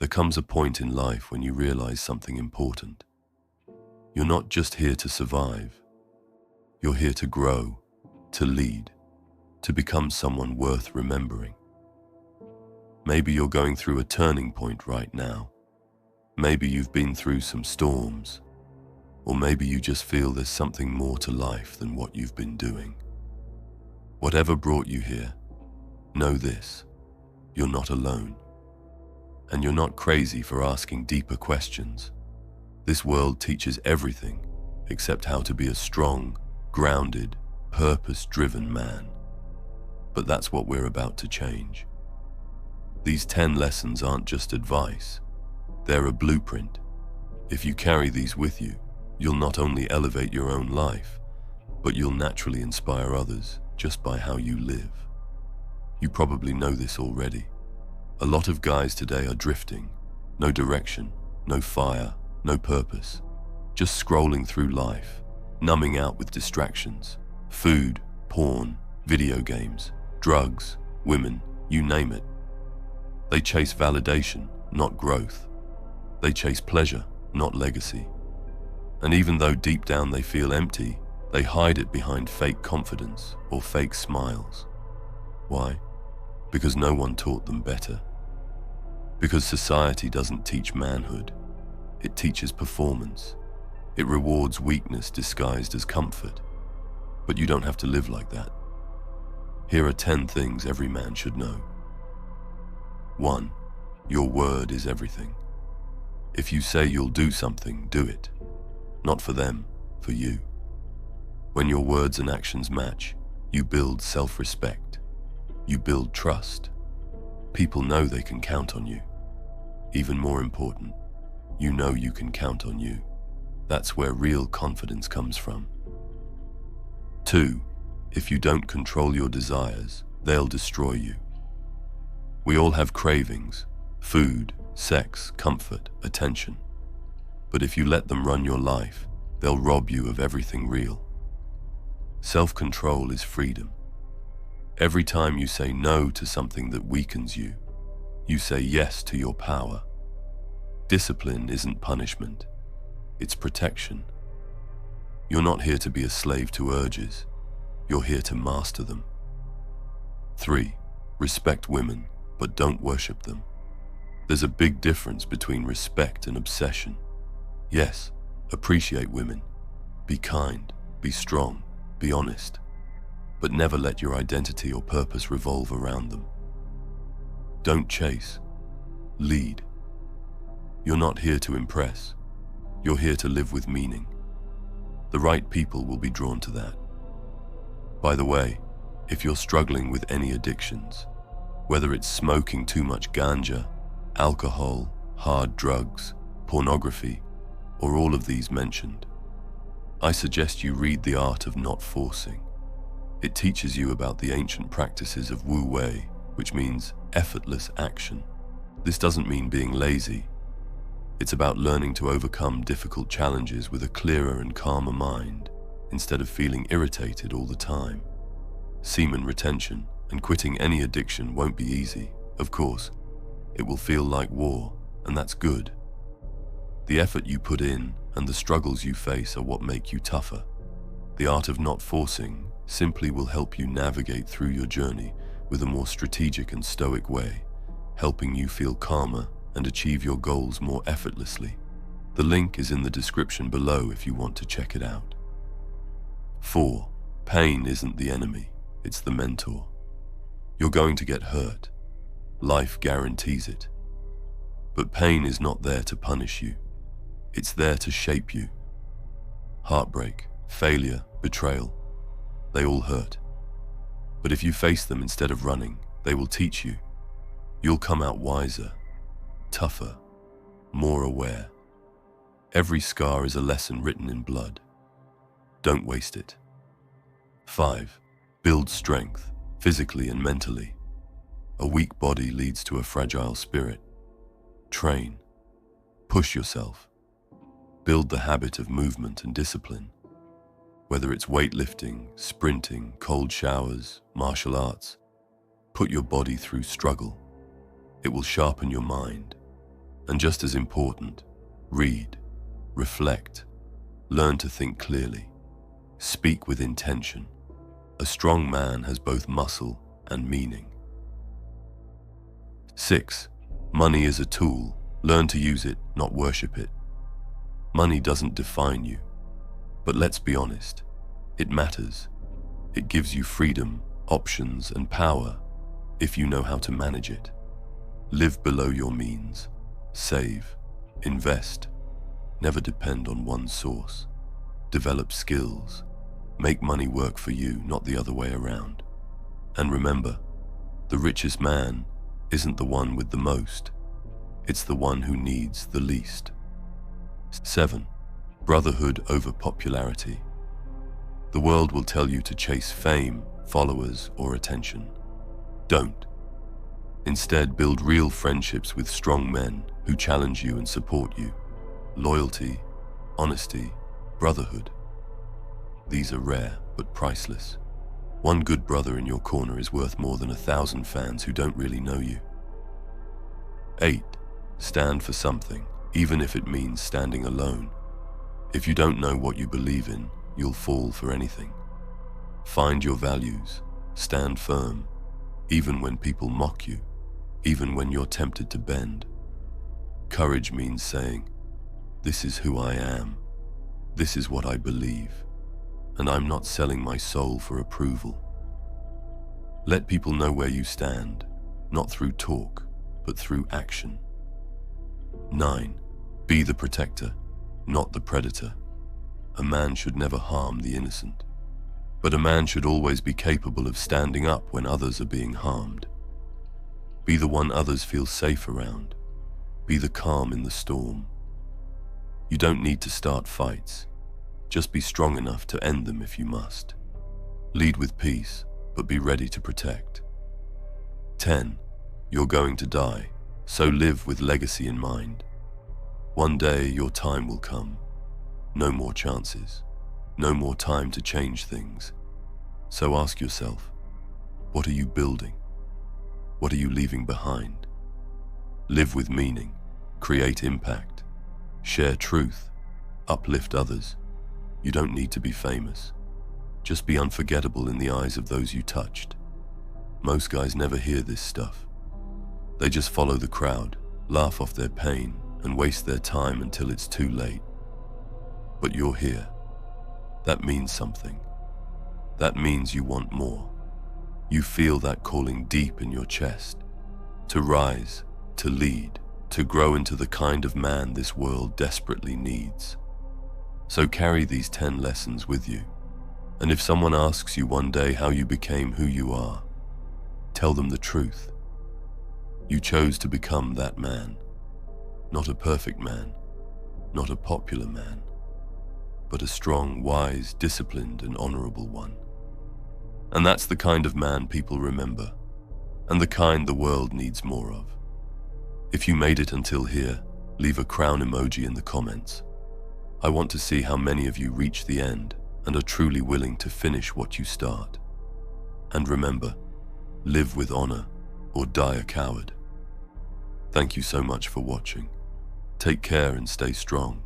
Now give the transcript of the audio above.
There comes a point in life when you realize something important. You're not just here to survive. You're here to grow, to lead, to become someone worth remembering. Maybe you're going through a turning point right now. Maybe you've been through some storms. Or maybe you just feel there's something more to life than what you've been doing. Whatever brought you here, know this: you're not alone. And you're not crazy for asking deeper questions. This world teaches everything except how to be a strong, grounded, purpose-driven man. But that's what we're about to change. These 10 lessons aren't just advice, they're a blueprint. If you carry these with you, you'll not only elevate your own life, but you'll naturally inspire others just by how you live. You probably know this already. A lot of guys today are drifting. No direction, no fire, no purpose. Just scrolling through life, numbing out with distractions. Food, porn, video games, drugs, women, you name it. They chase validation, not growth. They chase pleasure, not legacy. And even though deep down they feel empty, they hide it behind fake confidence or fake smiles. Why? Because no one taught them better. Because society doesn't teach manhood. It teaches performance. It rewards weakness disguised as comfort. But you don't have to live like that. Here are 10 things every man should know. 1. Your word is everything. If you say you'll do something, do it. Not for them, for you. When your words and actions match, you build self-respect. You build trust. People know they can count on you. Even more important, you know you can count on you. That's where real confidence comes from. 2. If you don't control your desires, they'll destroy you. We all have cravings: food, sex, comfort, attention. But if you let them run your life, they'll rob you of everything real. Self-control is freedom. Every time you say no to something that weakens you, you say yes to your power. Discipline isn't punishment, it's protection. You're not here to be a slave to urges, you're here to master them. 3. Respect women, but don't worship them. There's a big difference between respect and obsession. Yes, appreciate women. Be kind, be strong, be honest. But never let your identity or purpose revolve around them. Don't chase, lead. You're not here to impress. You're here to live with meaning. The right people will be drawn to that. By the way, if you're struggling with any addictions, whether it's smoking too much ganja, alcohol, hard drugs, pornography, or all of these mentioned, I suggest you read The Art of Not Forcing. It teaches you about the ancient practices of Wu Wei, which means effortless action. This doesn't mean being lazy. It's about learning to overcome difficult challenges with a clearer and calmer mind, instead of feeling irritated all the time. Semen retention and quitting any addiction won't be easy, of course. It will feel like war, and that's good. The effort you put in and the struggles you face are what make you tougher. The Art of Not Forcing simply will help you navigate through your journey with a more strategic and stoic way, helping you feel calmer and achieve your goals more effortlessly. The link is in the description below if you want to check it out. 4. Pain isn't the enemy, it's the mentor. You're going to get hurt. Life guarantees it. But pain is not there to punish you. It's there to shape you. Heartbreak, failure, betrayal, they all hurt. But if you face them instead of running, they will teach you. You'll come out wiser, tougher, more aware. Every scar is a lesson written in blood. Don't waste it. 5. Build strength, physically and mentally. A weak body leads to a fragile spirit. Train. Push yourself. Build the habit of movement and discipline. Whether it's weightlifting, sprinting, cold showers, martial arts, put your body through struggle. It will sharpen your mind. And just as important, read, reflect, learn to think clearly, speak with intention. A strong man has both muscle and meaning. 6. Money is a tool. Learn to use it, not worship it. Money doesn't define you. But let's be honest, it matters. It gives you freedom, options, and power if you know how to manage it. Live below your means. Save. Invest. Never depend on one source. Develop skills. Make money work for you, not the other way around. And remember, the richest man isn't the one with the most. It's the one who needs the least. 7. Brotherhood over popularity. The world will tell you to chase fame, followers, or attention. Don't. Instead, build real friendships with strong men who challenge you and support you. Loyalty, honesty, brotherhood. These are rare but priceless. One good brother in your corner is worth more than 1,000 fans who don't really know you. 8. Stand for something, even if it means standing alone. If you don't know what you believe in, you'll fall for anything. Find your values, stand firm, even when people mock you, even when you're tempted to bend. Courage means saying, "This is who I am, this is what I believe, and I'm not selling my soul for approval." Let people know where you stand, not through talk, but through action. 9. Be the protector, not the predator. A man should never harm the innocent, but a man should always be capable of standing up when others are being harmed. Be the one others feel safe around. Be the calm in the storm. You don't need to start fights. Just be strong enough to end them if you must. Lead with peace, but be ready to protect. 10. You're going to die, so live with legacy in mind. One day your time will come. No more chances. No more time to change things. So ask yourself, what are you building? What are you leaving behind? Live with meaning, create impact, share truth, uplift others. You don't need to be famous. Just be unforgettable in the eyes of those you touched. Most guys never hear this stuff. They just follow the crowd, laugh off their pain, and waste their time until it's too late. But you're here. That means something. That means you want more. You feel that calling deep in your chest. To rise, to lead, to grow into the kind of man this world desperately needs. So carry these 10 lessons with you. And if someone asks you one day how you became who you are, tell them the truth. You chose to become that man. Not a perfect man, not a popular man, but a strong, wise, disciplined, and honorable one. And that's the kind of man people remember, and the kind the world needs more of. If you made it until here, leave a crown emoji in the comments. I want to see how many of you reach the end and are truly willing to finish what you start. And remember, live with honor or die a coward. Thank you so much for watching. Take care and stay strong.